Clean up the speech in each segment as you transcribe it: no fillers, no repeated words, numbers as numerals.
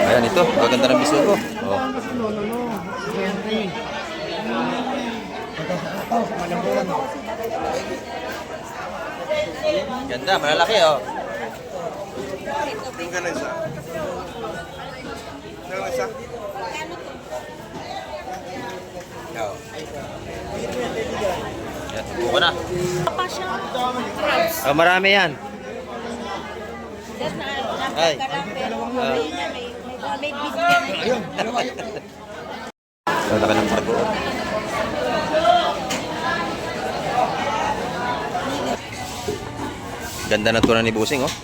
Ayan ito, maganda ng bisugo. Oh. Ganda, malalaki oh. Magkano isa? Magkano isa? Yan, buko na. Oh, marami yan. Ay. Ang laki ng barko. Ganda na tuna ni Busing, oh.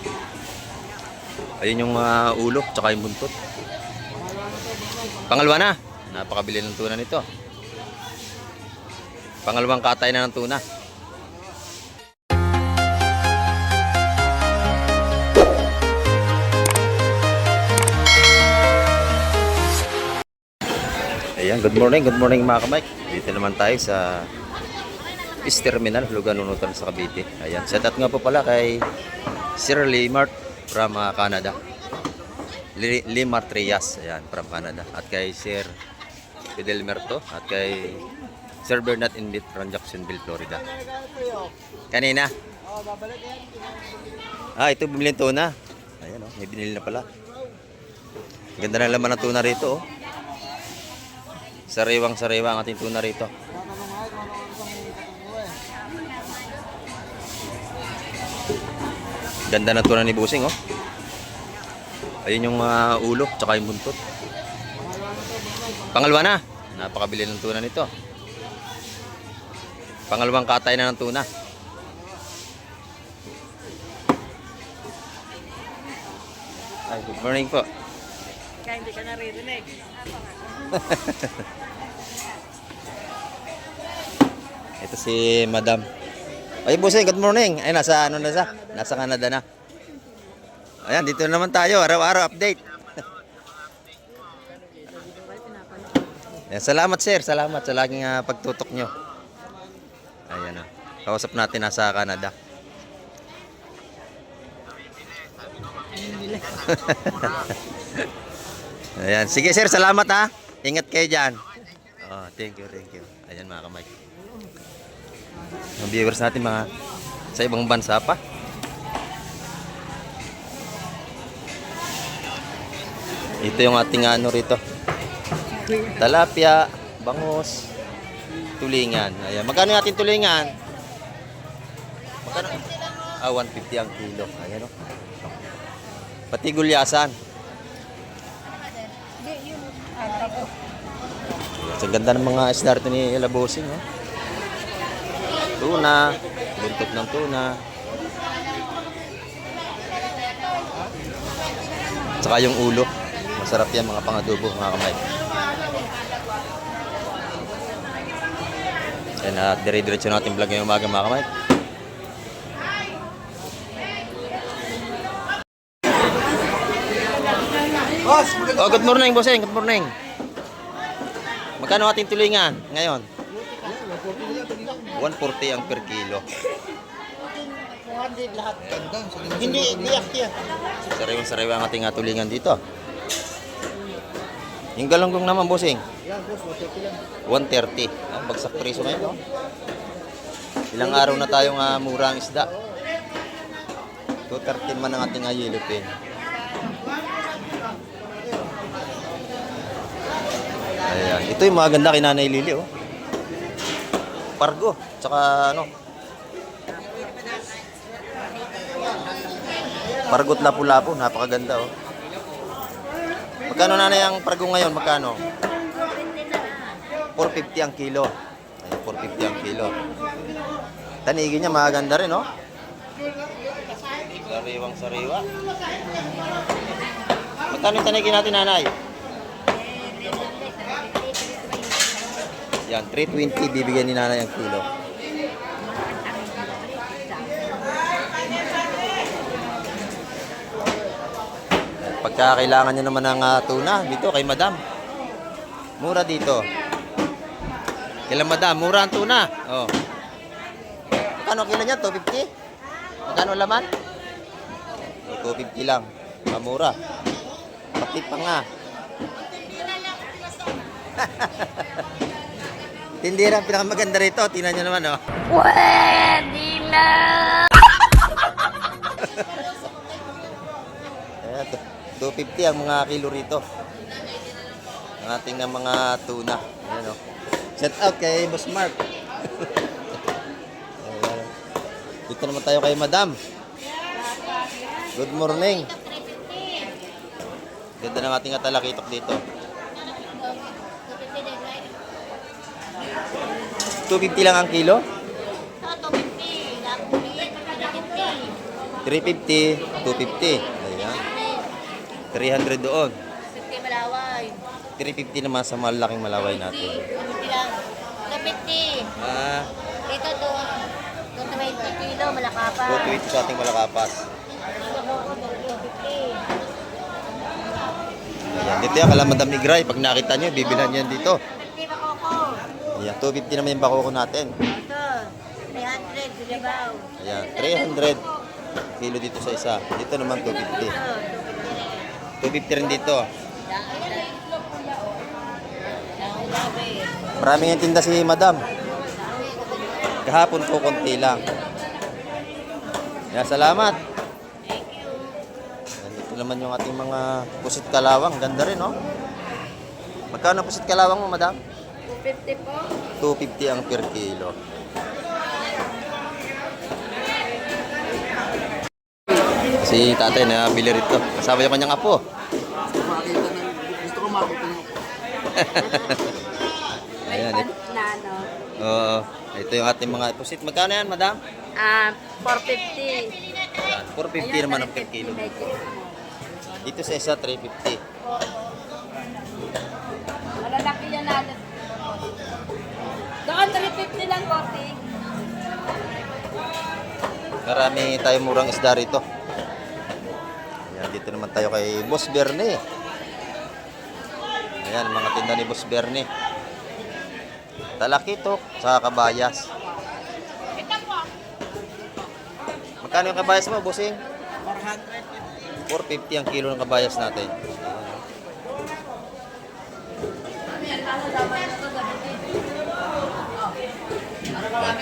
Ayun yung ulo, tsaka yung buntot. Pangalawa na. Napakabili ng tuna nito. Pangalawang katay na ng tuna. Ayan, good morning mga kamay. Dito naman tayo sa East Terminal, lugar nunutan sa Cavite. Ayan, set out nga po pala kay Sir Limart from Canada. Limart Trias, ayan, from Canada. At kay Sir Fidelmerto at kay Sir Bernard Inbit from Jacksonville, Florida. Kanina. Ito bumili ng tuna. Ayan, oh, may binili na pala. Ganda na laman ng tuna rito, oh. Sariwang-sariwa ang ating tuna rito. Ganda na tuna ni Busing, oh. Ayun yung ulo, tsaka yung buntot. Pangalawa na. Napakabili ng tuna nito. Pangalawang katay na ng tuna. Ay, good morning po. Kaya hindi ka naririnig. Ito si Madam. Ay, Busing, good morning. Ay, nasa ano na siya? Nasa Canada na. Ayan, dito naman tayo. Araw-araw update. Ayan, salamat sir. Salamat sa laging pagtutok nyo. Ayan o. Kausap natin nasa Canada. Ayan. Sige sir, salamat ha. Ingat kayo dyan. Oh, thank you. Ayan mga kamay. Mga viewers natin mga sa ibang bansa pa. Ito yung ating ano rito. Talapia, bangus, tulingan. Ayan. Magkano yung ating tulingan? Magkano? 150 ang kilo. Ayan o. Pati gulyasan. Sa ganda ng mga isda rito ni Busing, oh. Tuna, buntot ng tuna. Saka yung ulo. Masarap yan mga pangadobo, mga kamay. Yan, dire-diretso natin vlog ngayong umaga, mga kamay. Oh, good morning, Busing. Good morning. Magkano ating tulingan ngayon? 140 ang per kilo. Hindi iyak yan. Sariwang-sariwa ang ating tulingan dito. Yung galunggong naman, Busing? 130. Bagsak preso ngayon, no? Ilang araw na tayong murang isda. 230 man ang ating yellow pin. Ayan. Ito yung maganda kay Nanay Lili, oh. Pargo, tsaka ano. Pargot lapu-lapu, napakaganda, oh. Magkano nanay ang pargo ngayon? Magkano? 450 ang kilo. Ayan, 450 ang kilo. Tanigi niya, maganda rin, oh. Sariwang-sariwa. Magkano yung tanigi natin, nanay? Yan, 320 bibigyan ni nanay ang kilo. Pagka kailangan nyo naman ng tuna, dito kay madam. Mura dito. Kailan madam, mura ang tuna. Oh. Magkano kilo niya? 250? Magkano laman? 250 lang. Mura. matapang nga. Tindira ang pinakamaganda rito. Tingnan nyo naman, oh. Pwede na! Ayan, 250 ang mga kilo rito. Ang ating mga tuna. Ayan, oh. Shout out kay Boss Mark. Ayan. Dito naman tayo kay Madam. Good morning. Ganda ng ating atalakitok dito. 250 lang ang kilo? 350, 250. Ayan. 300 doon. 350 naman sa malaking malaway natin. 250. Ah, Ito to. 220 kilo, malakapan. 220 sa ating malakapas. Ayan, dito yan, kala Madam Igray. Pag nakita nyo, bibilhan yan dito. 250 ba koko? Ayan, 250 naman yung bakoko natin. Ito. 300, Bilibaw. Ayan, 300 kilo dito sa isa. Dito naman 250. Ito, 250 rin. 250 rin dito. Labi. Maraming yung tinda si Madam. Kahapon po, konti lang. Kaya salamat. Thank you. Ayan, dito naman yung ating mga pusit kalawang. Ganda rin, no? Magkano ang pusit kalawang mo, Madam? 250 po. 250 ang per kilo. Si tatay na bili rito. Kasama yung kanyang apo. Gusto ko makita ng Ayan, Na ano? oo. Ito yung ating mga pusit. Magkano yan, Madam? 450. Ayan, 450 naman ang per kilo. Dito sa isa, 350. Malalaki yan natin. Doon, 350 lang, Kote. Marami tayong murang isda rito. Ayan, dito naman tayo kay Boss Bernie. Ayan, mga tinda ni Boss Bernie. Talakitok sa kabayas. Magkano yung kabayas mo, bossing? 450 ang kilo ng kabayas natin.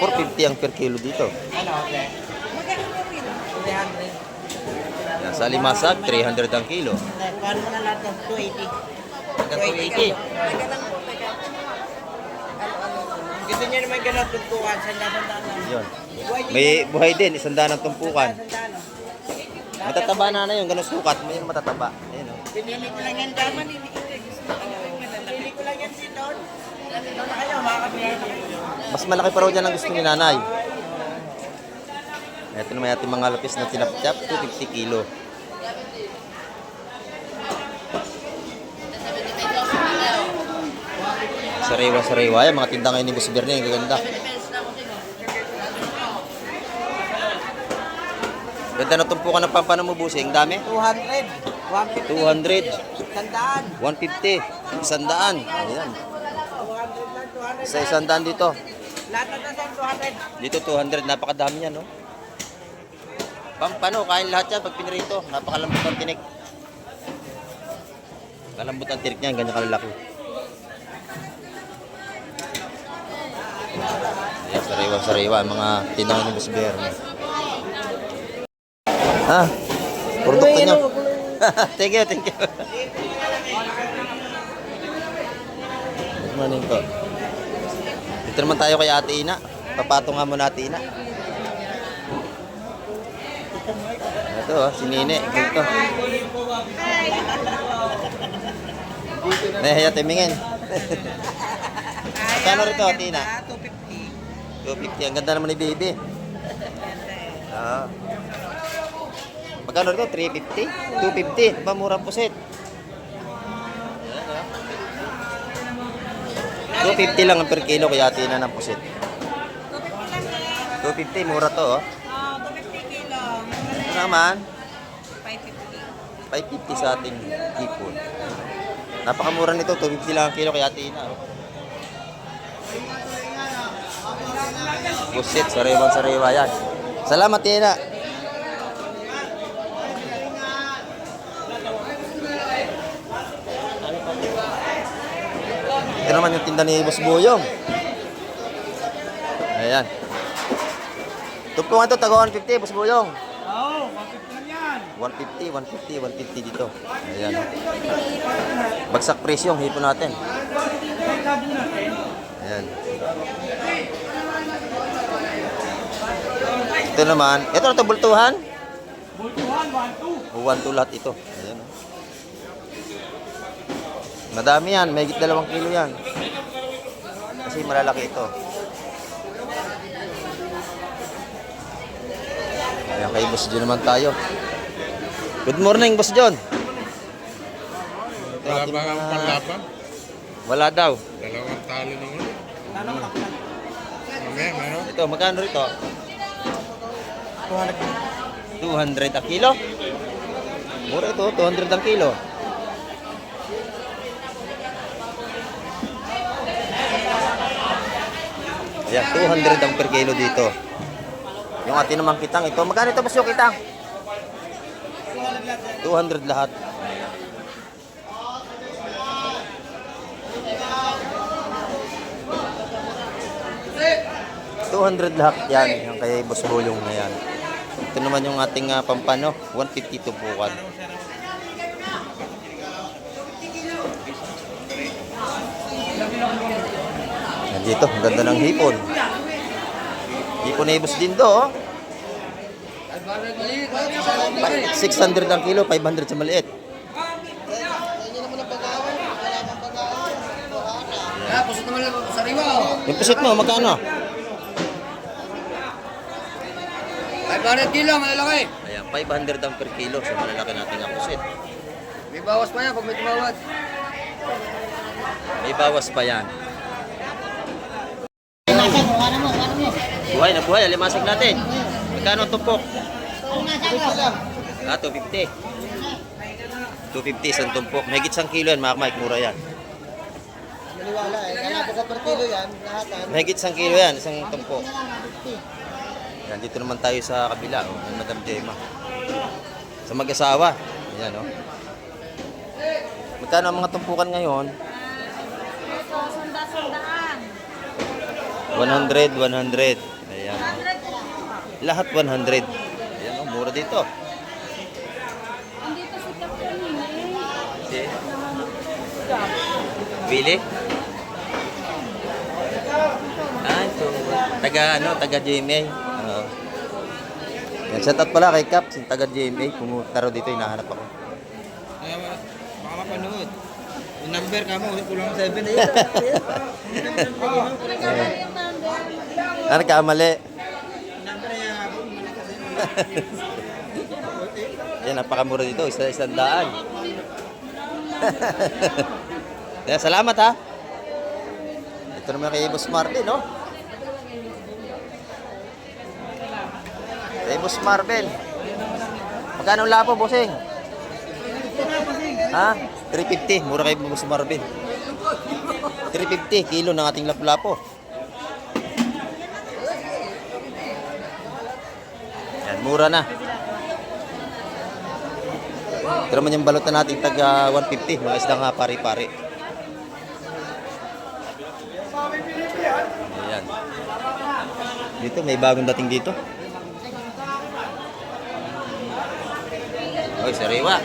450 ang per kilo dito. ano, okay? Magkano po kilo? 300. Yan, sa limasag, 300 ang kilo. Paano mo na lahat ng 280? Hanggang 280. Teka lang po, teka. Gusto niyo naman ganun tuntukan, sandaan lang. Yun. May buhay din, 100 ang tumpukan. Sandaan. Matataba na yun, ganun sukat. May yung matataba. Ayan, oh. Pinili ko lang yan daman, hindi ko pinili ko lang yan si Don. Doon na kayo, makakabili na kayo. Mas malaki pa raw dyan ang gusto ni nanay. Ito naman ating mga lapis na tinapchap, 250 kilo. Sariwa-sariwa. Yan, mga tinda ngayon ni Boss Bernie, ang gaganda. Ganda na tumpukan ng pampano mo, busing. Dami? 200. 150. 200, Sandaan. 150, 100. Ayan. 200 lang, 200. Sa 100 dito. Lahat na nasa 200. Dito 200, napakadami yan, no? Pampano, kain lahat yan pag pinirito. Napakalambot ang tinik. Kalambot ang tinik niya, ganyan kalalaki. Ayan, sariwa-sariwa, mga tinangan ni Boss Bernie. Ha? Produkto nyo. Thank you, thank you. Good morning po. Dito naman tayo kay Ate Ina. Papatungan mo na Ate Ina. Ito, si Nine. Ito. Nahiya timingin. Magkano rito, Ate Ina? 250. 250. Ang ganda naman ni Baby. Magkano rito? 350? 250? Ba, murang pusit. 250 lang ang per kilo kaya Ate Ina ng pusit. 250, mura to, oh. 250 kilo. Ito naman, 550. 550 sa ating hipon. Napakamura nito, 250 lang ang kilo kaya Ate Ina, oh. Pusit, sariwa-sariwa yan. Salamat, Ate Ina. Ito naman yung tinda ni Boss Boyong. Ayan. Tumpukan to, taga 150, Boss Boyong. Oo, 150 lang yan. 150 dito. Ayan. Bagsak presyo yung hipon natin. Ayan. Ito naman, ito na ito, bultuhan. Bultuhan, 1-2. 1-2 lahat ito. Ayan. Madami yan, may 2 kilo yan. Kasi malalaki ito. Ayan, kay Boss John naman tayo. Good morning, Boss John. Ito Wala ating ba ang mga- panlaban? Wala daw. Dalawang talo ng ano? Mamaya, meron? Ito, magkano rito? 200 ang kilo? Mura ito, 200 ang kilo. Ayan, 200 ang per kilo dito. Yung atin namang kitang ito. Magkano ito mas yung kitang? 200 lahat. $200 lahat yan. Yung kay Boss Bulong na yan. Ito naman yung ating pampano. 150 tumpukan. Yan dito. Ang ganda ng hipon. Hipon na Boss din do. Oh. 600 ang kilo, 500 sa maliit. Pusot naman lang sa riwa. Yung pusit mo, magkano? 500 kilo, malalaki. Ayan, 500 ang per kilo sa malalaki natin ang pusit. May bawas pa yan pag may tumawad. May bawas pa yan. Limasag mo, ano mo, ano mo? Buhay na buhay, alimasag natin. Magkano ang tumpok? Limasag mo. 250. 250 isang tumpok. May gitsang kilo yan, mga Mike, mura yan. Maniwala eh. Kaya po sa per kilo yan, lahatan. May gitsang kilo yan, isang tumpok. Yan, dito naman tayo sa kabila, oh, ng Madam Gemma. Sa mag-asawa. Yan, oh. Magkano ang mga tumpukan ngayon? Ito, sunda-sundaan. 100, 100. Ayan. Lahat 100. Ayan, oh, mura dito. Andito si Captain Okay. Bili? Ah, ito. Taga GMA. Yan, shout out pala kay Cap, yung taga GMA. Pumunta raw dito, hinahanap ako. Baka mapanood. Yung number ka mo, kulang 7 eh. Ano kamali? Number niya ako, mali kasi. Yan, napakamura dito. Isang daan. Kaya salamat ha. Ito naman kay Boss Marvin, no? Kay Boss Marvin. Magkano ang lapo, bossing? Ha? 350. Mura kay Boss Marvin. 350 kilo ng ating lapu-lapo. Yan, mura na. Ito naman yung balutan natin taga 150. Mga isda nga pari-pari. Ayan. Dito may bagong dating dito. Oy, sariwa.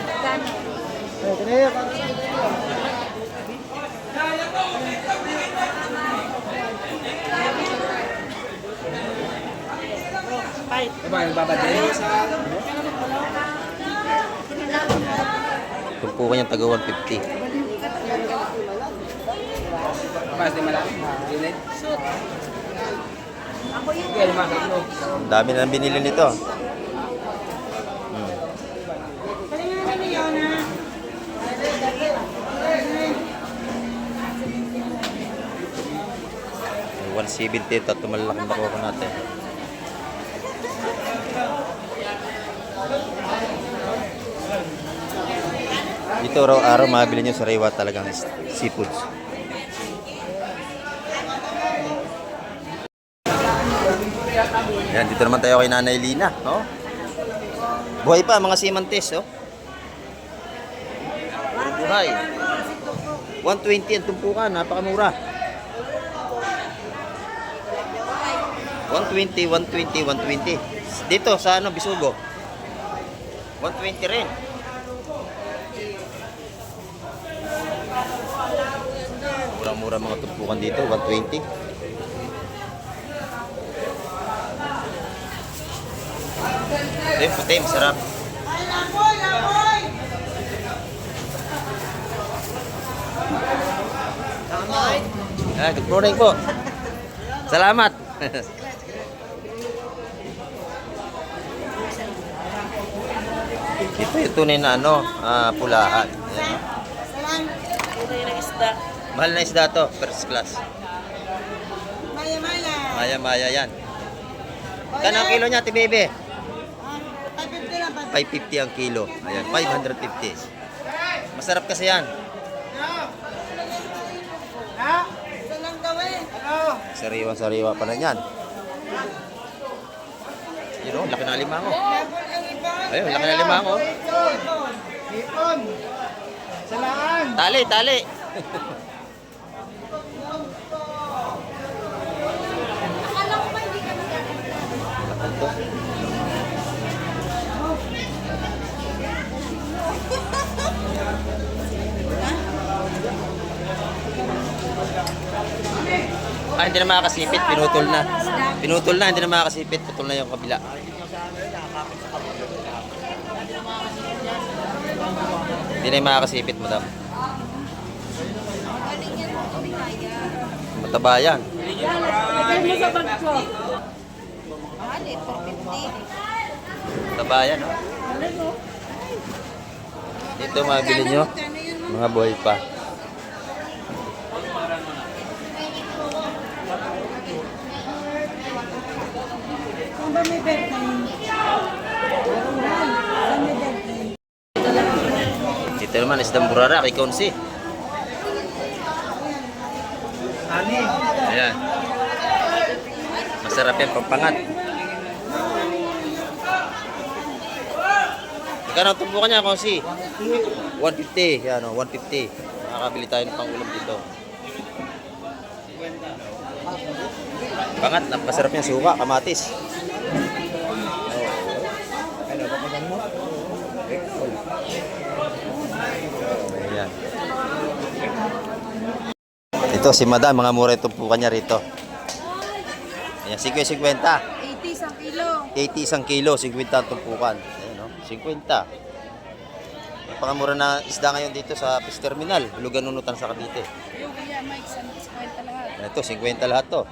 Diba yung babadin? Tumpukan yung taga 150. Mas di malaki. Unit. Ako yung kaya lumasag mo. Ang dami na binili nito. May 170 ito. Ito malalaking nakuha natin. Dito araw-araw mabili nyo sa Rewa talagang seafoods. Yan, dito naman tayo kay Nanay Lina, no? Buhay pa mga simantes, oh. Puro buhay. 120 ang tumpukan, napakamura. 120, 120, 120. Dito sa ano, Bisugo. 120 rin. Mura-mura mga tumpukan dito, 120. Ito yung puti, masarap. Good morning po. Salamat. Ito yung tunay na ano, pulaan. Ayan. Tunay na isda. Mahal na isda to, first class. Maya-maya. Maya-maya yan. Kano ang kilo niya, Tibebe? 550 lang. 550 ang kilo. Ayan, 550. Masarap kasi yan. Isa lang gawin. Ano? Sariwa-sariwa pa na yan. Yun o, laki na limango. Ayun, laki na limango. Ipon. Salaan. Tali, tali. Hindi na makakasipit, pinutol na. Pinutol na, hindi na makakasipit, putol na yung kabila. Hindi na yung makakasipit, madam. Mataba yan. Mataba yan, oh. Dito mabili nyo, mga buhay pa. Kung ba may birthday? Dito naman, isdang burara, kay Konsi. Ani. Ayan. Masarap yan, pampangat. Magkano ang tumbukan niya, Konsi? 150. Yan, 150. Makakabili tayo ng pangulam dito. Pangat, napasarap yan, suka, kamatis. Ayan. Ito si Madam, mga mura itong puka niya rito. Ayan, 50. 80 isang kilo. 80 isang kilo, 50 ang tumpukan. Ayan, no? 50. Napakamura na isda ngayon dito sa Fish Terminal, Lugan Nunutan sa Cavite. Yung kuya Mike, 50 lahat. Ito, 50 lahat to.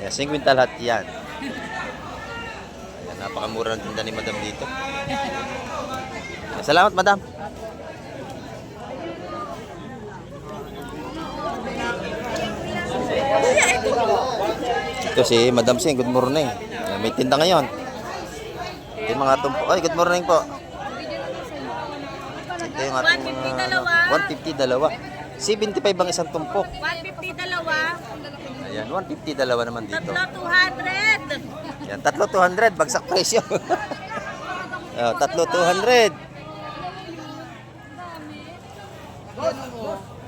Ayan, 50 lahat yan. Ayan, napakamura ng tinda ni Madam dito. Ayan, salamat, Madam. Ito si Madam Sing, good morning. Ayan, may tinda ngayon. Ito yung mga tumpo. Ay, good morning po. Ito yung ating mga 150 dalawa. 75 ang isang tumpok. 150 dalawa. Ayan, 150 dalawa naman dito. Tatlo 200. Ayan, tatlo 200, bagsak presyo. Tatlo 200.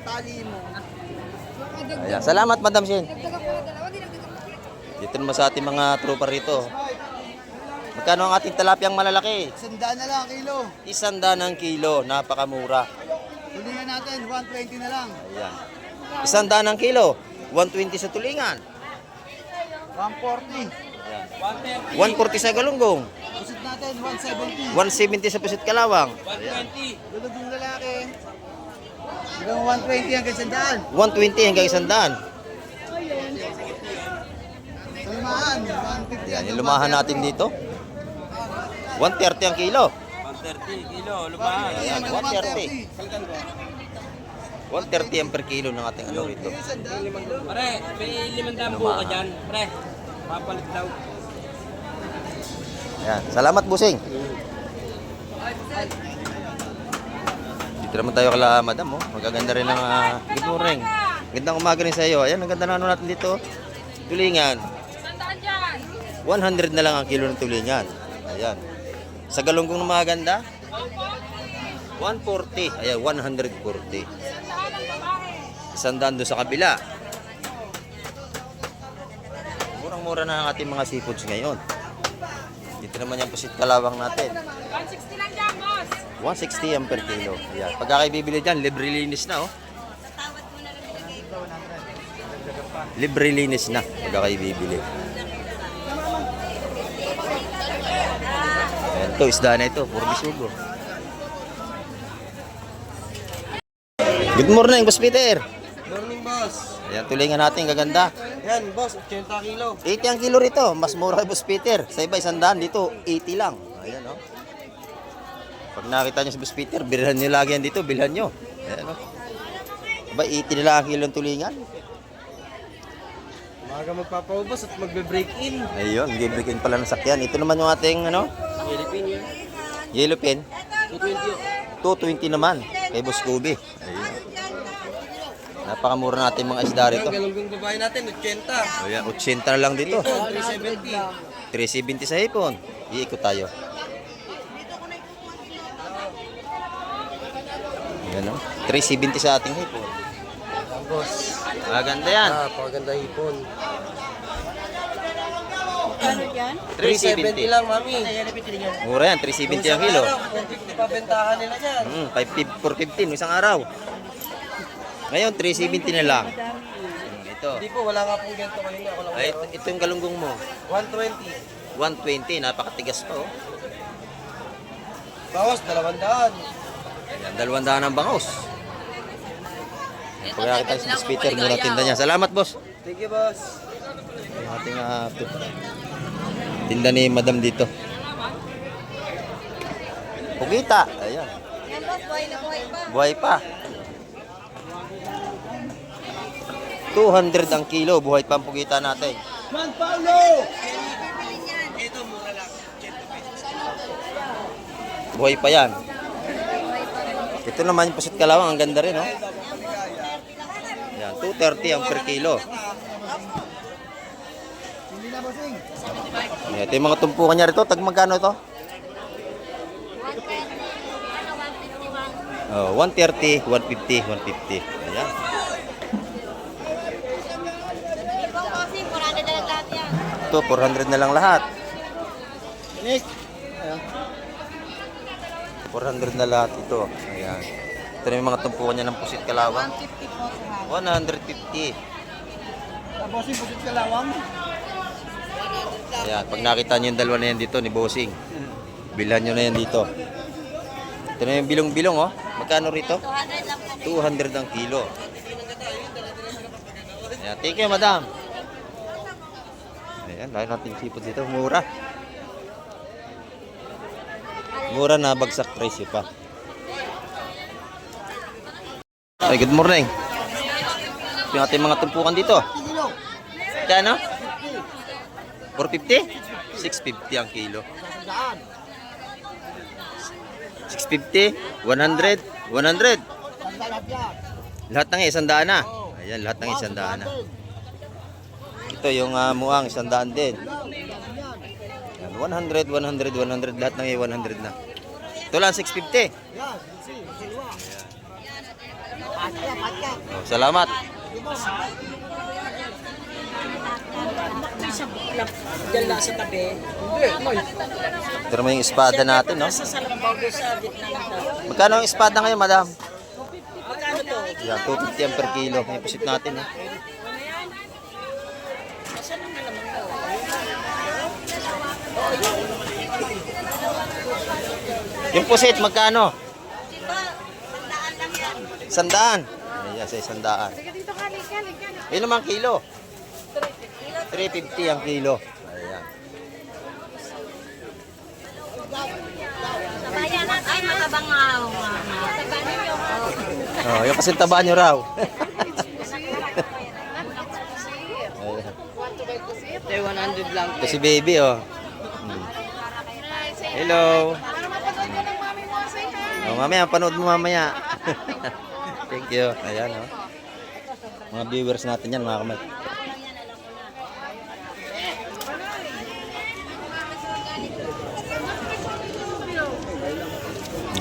Tali mo. Ayan, salamat Madam Shin. Dito naman sa ating mga tropa rito. Magkano ang ating talapyang malalaki? 100 na lang kilo. 100 ang kilo, napakamura. Tulingan natin, 120 na lang. Ayan. 100 ang kilo, 120 sa tulingan. 140. Ayan. 140 sa galunggong. Pusit natin, 170. 170 sa pusit kalawang. 120. Lulubong lalaki. Hanggang 120 hanggang 100. 120 hanggang 100. Lumahan, 150. Ayan, yung lumahan natin dito. 130 ang kilo. 130 kilo, lumahan. Ayan, 130. 130 ang per kilo ng ating ano rito. Pare, may 500 po ka dyan. Pre, papalit daw. Ayan, salamat busing. Dito naman tayo kala Madam, oh. Magaganda rin ng good morning. Gandang umaga rin sa iyo. Ayan, ang ganda na ano natin dito. Tulingan. 100 na lang ang kilo ng tulingan. Ayan. Sa galunggong na maganda, 140. Ayan, 140. Isandaan doon sa kabila. Murang-mura na ang ating mga seafoods ngayon. Dito naman yung pusit kalawang natin. 160 lang dyan, boss. 160 ang per kilo. Ayan. Pagka kayo bibili dyan, libre linis na, oh. Libre linis na pagka kayo bibili. Ayan, ito, isda na ito. Puro bisugo. Good morning, Boss Peter. Morning, boss. Ayan, tulingan natin, gaganda. Yan, boss, 80 kilo. 80 ang kilo rito. Mas mura kay Boss Peter. Sa iba, 100. Dito, 80 lang. Ayan, oh. Pag nakita nyo si Boss Peter, bilhan nyo lagi yan dito. Bilhan nyo. Ayan, oh. Diba, 80 na lang ang kilo ng tulingan. Umaga magpapaubos at magbe-break in. Ayun, gibrikin pala ng sakyan. Ito naman yung ating, ano, Philippine yun. yellow pen. 220. 220 naman. Kay Boss Kubi. Ayun. Napakamura natin mga isda rito. Ang galunggong babae natin, 80. Ayan, 80 na lang dito. 370. 370 sa hipon. Iikot tayo. Ayan, oh. 370 sa ating hipon. Boss. Maganda yan. Paganda hipon. Ano dyan? 370. 370 lang, mami. Mura yan, 370 ang kilo. 450 pa bentahan nila dyan. 415 isang araw. Ngayon, 370 na lang. Ito. Hindi po, wala nga pong ganito kanina. Ako lang. Ay, ito yung galunggong mo. 120. 120, napakatigas pa, oh. Bawas, 200. Ayan, 200 ang bangos. Pagkakita si Boss Peter, muna tinda niya. Salamat, boss. Thank you, boss. Yung ating tinda ni Madam dito. Pugita. Ayan. Yan boss, buhay na buhay pa. Buhay pa. 200 ang kilo. Buhay pa ang pugita natin. Buhay pa yan. Ito naman yung pusit kalawang. Ang ganda rin, oh. Yan, 230 ang per kilo. Ito yung mga tumpukan niya rito. Tag magkano ito? 130, 150, 150. Ayan. Ikaw kasi, 400 na lang lahat yan. Ito, 400 na lang lahat. 400 na lahat ito. Ayan. Ito na yung mga tumpukan niya ng pusit kalawang. 150 po sa 150. Tapos yung pusit kalawang. Ayan, pag nakita niyo yung dalawa na yan dito ni Bossing, bilhan nyo na yan dito. Ito na yung bilong-bilong, oh. Magkano rito? 200 lang po. 200 ang kilo. Ayan, thank you, madam. Ayan, lahat natin seafood dito. Mura. Mura na, bagsak presyo pa. Ay, good morning. Ito yung ating mga tumpukan dito. Kano? 450? 650 ang kilo. 650, 100, 100. Lahat ng 100 na. Ayan, lahat ng 100 na. Ito yung muang 100 din. Ayan, 100, 100, 100. Lahat ng 100 na. Ito lang 650. Oh, salamat. Diyan lang sa tabi. Ito naman yung espada natin, no? Sa salambaw doon sa gitna ng daw. Magkano ang espada ngayon, madam? Magkano to? Yan, 250 ang per kilo. May pusit natin, no? Saan ang naman to? Yung pusit, magkano? Dito, 100 lang yan. 100. Ayan, sa 100. Dito ka, Ilan naman kilo? 350 ang kilo. Ayan. Sabayan natin. Ay, matabang nga. Sabayan nyo. Oh, yung kasi taba nyo raw. Ayan. Ito 100 lang. Ito si baby, oh. Hmm. Hello. Oh, mamaya, panood mo mamaya. Thank you. Ayan, oh. Mga viewers natin yan, mga kamay.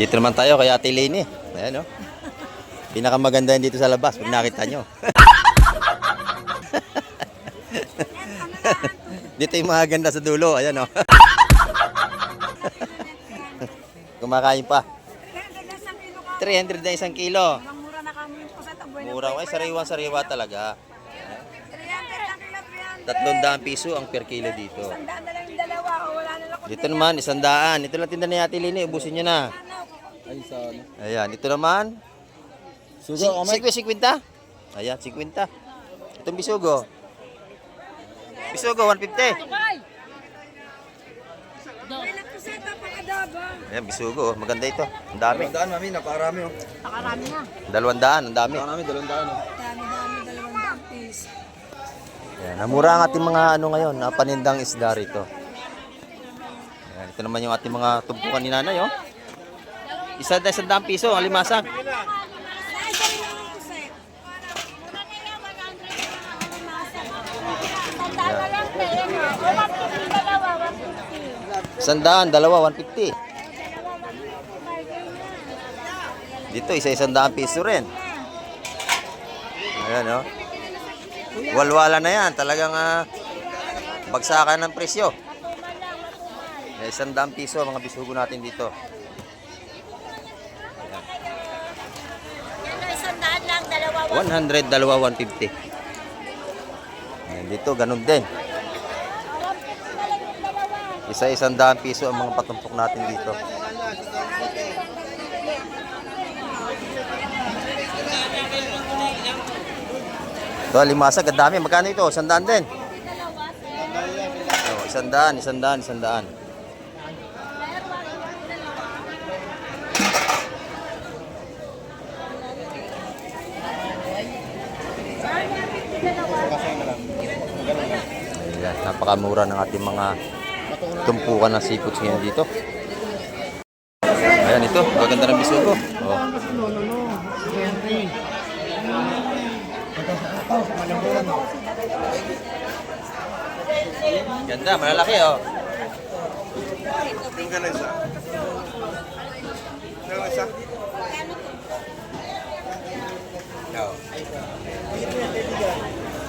Dito naman tayo kay Ate Lene. Ayan, oh. Pinakamaganda yan dito sa labas pag nakita nyo. Dito yung mga ganda sa dulo. Ayan, oh. Kumakain pa. 300 na isang kilo. Mura na kami po sa taboy. Mura ko. Sariwa-sariwa talaga. 300 piso ang per kilo dito. Sandaan na lang yung dalawa. Wala na lang. Dito naman, 100. Ito lang tinda ni Ate Lene. Ubusin nyo na. Ayan, ito naman. Sugo, 50. Ayan, 50. Itong bisugo. Bisugo, 150. Ayan, bisugo. Maganda ito. Ang dami. 200, mami, napakarami oh. Nakarami na. 200, ang dami. Napakarami, 200 oh. Dami, 200 piece. Ayan, namura ang ating mga ano ngayon, panindang isda rito. Ayan, ito naman yung ating mga tumpukan ni nanay, oh. Isa na 100 piso, ang limasag. Tandaan lang kayo na. O, 150 dalawa, 150. 100, dalawa, 150. Dito, isa-100 piso rin. Ayan, oh. Walwala na yan. Talagang bagsakan ng presyo. 100 piso ang mga bisugo natin dito. Yan, isang daan lang, dalawa, 100, dalawa, 150. Ayan, dito, ganun din. Isa-100 piso ang mga patumpok natin dito. Ito, limasag, ang dami. Magkano ito? 100 din. Oh, 100, 100. Ayan, napakamura ng ating mga tumpukan ng seafoods ngayon dito. Ayan, ito. Maganda ng bisugo. Oh. Ganda, malalaki, oh. Magkano isa? Magkano isa? Oh.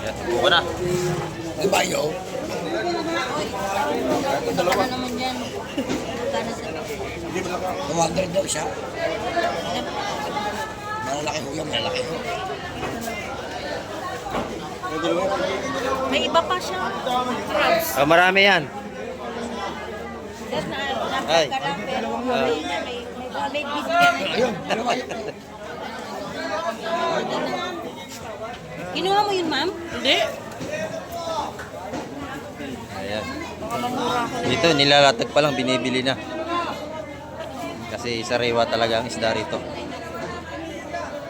Ayan, subukan na. Diba yun? Dalawa naman dyan. Magkano sa... 200 daw siya. Malalaki ho yan, malalaki ho. May iba pa siya. Crabs. Oh, marami yan. Sir, Ay. napagkarap pero may beef ka na. Ayun, dalawa yun. Kinuha mo yun, ma'am? Hindi. Ayan. Dito, nilalatag pa lang, binibili na. Kasi sariwa talaga ang isda rito.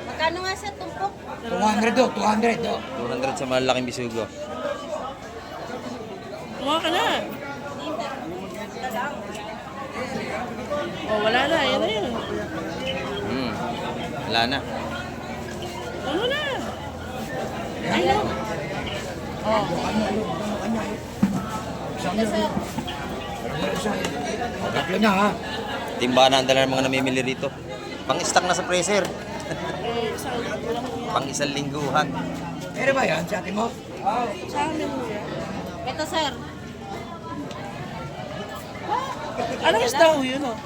Magkano nga sa tumpok? 200 daw, 200 daw. 200 sa malalaking bisugo. Kuha ka na. Oh, wala na. Yan na yun. Wala na. Ano na? Ayun. Oh. Tatlo na ha. Timba na ang dala ng mga namimili rito. Pang-stock na sa freezer. Pang isang lingguhan. Pero ba yan, si ate mo? Ito, sir. Anong isda ho yun, oh?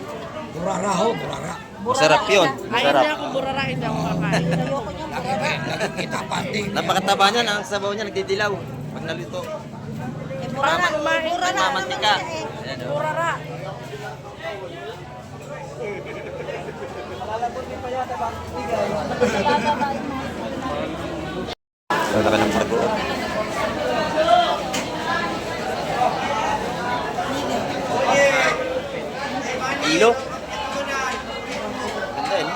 Burara ho, burara. Masarap yun. Ay, hindi Masarap. ako burara, hindi ako kakain. Ayoko niya. Lagi ba yan? Lagi kita pati. Napakataba niya. Ang sabaw niya nagdidilaw. Pag nalito. Eh, mura na. Mamantika. Ayan, oh. Burara. Wala ka ng pargo. Kilo? Ganda yun.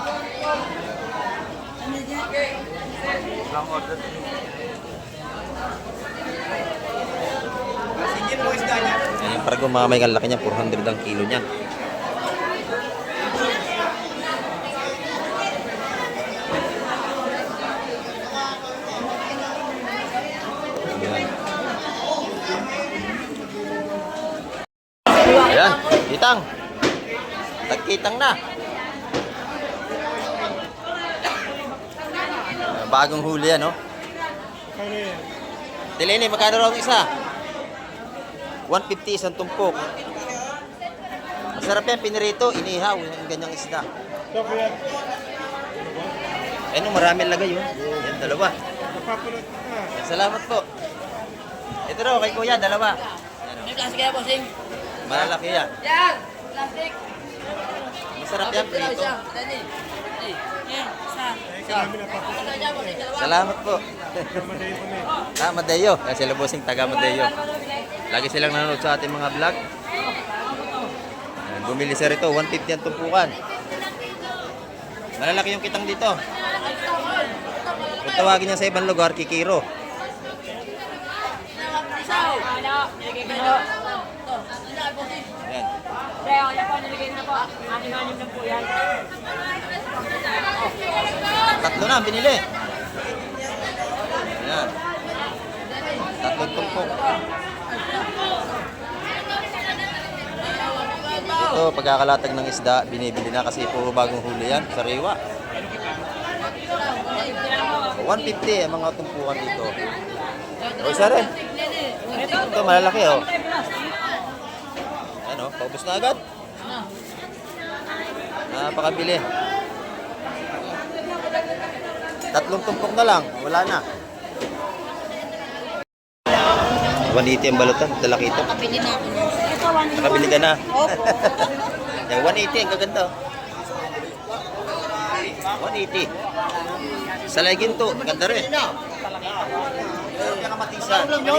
Yan yung pargo, mga may kalaki niya. 400 ang kilo niya. Ayan, kitang. Tagkitang na. bagong huli yan, no? Tilini, magkano raw ang isa? 150 isang tumpok. Masarap yan, pinirito, inihaw, yung ganyang isda. Ano, marami lagay yun. Yan, dalawa. Yan, salamat po. Ito raw, kay kuya, dalawa. May plastic kaya, bossing? Malalaki yan. Yan! Plastic! Masarap yan, prito. Dali. Yan, isa. Salamat po. Madeo. Kasi sila bossing taga Madeo. Lagi silang nanonood sa ating mga vlog. Ayan, bumili siya rito, 150 ang tumpukan. Malalaki yung kitang dito. Kung tawagin niya sa ibang lugar, kikiro. Ayan. Tatlo na, binili. Ayan. Tatlong tumpok. Ito, pagkakalatag ng isda, binibili na kasi puro bagong huli yan, sariwa. 150 ang mga tumpukan dito. O, isa rin. Ito, malalaki, oh. Ano, paubos na agad. Napakabili. Tatlong tumpok na lang, wala na. 180 ang balutan, talaki ito. Nakabili na ako. Nakabili ka na. Opo. Yung 180, ang gaganda. 180. Sa legin to, ganda rin. Kamatisan. Ano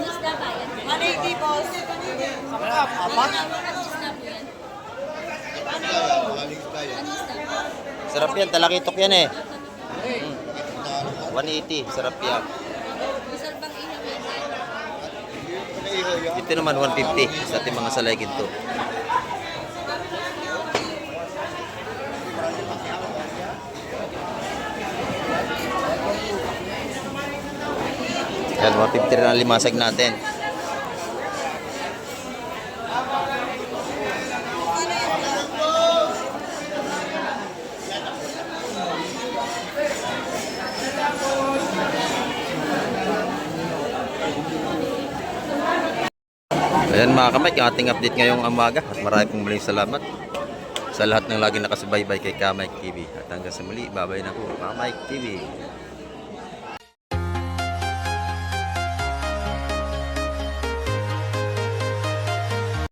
isda ba yan? 180, boss. Ano isda po yan? Sarap yan, talakitok yan eh. 180, sarap yan. Masarap bang ihaw yan? Ito naman 150 sa ating mga salegin to. Yan, 150 rin ang limasag natin. Ayan mga kamay, ang ating update ngayong umaga at marami pong maling salamat sa lahat ng lagi nakasubaybay kay Kamay TV. At hanggang sa muli, babay na po, Kamay TV.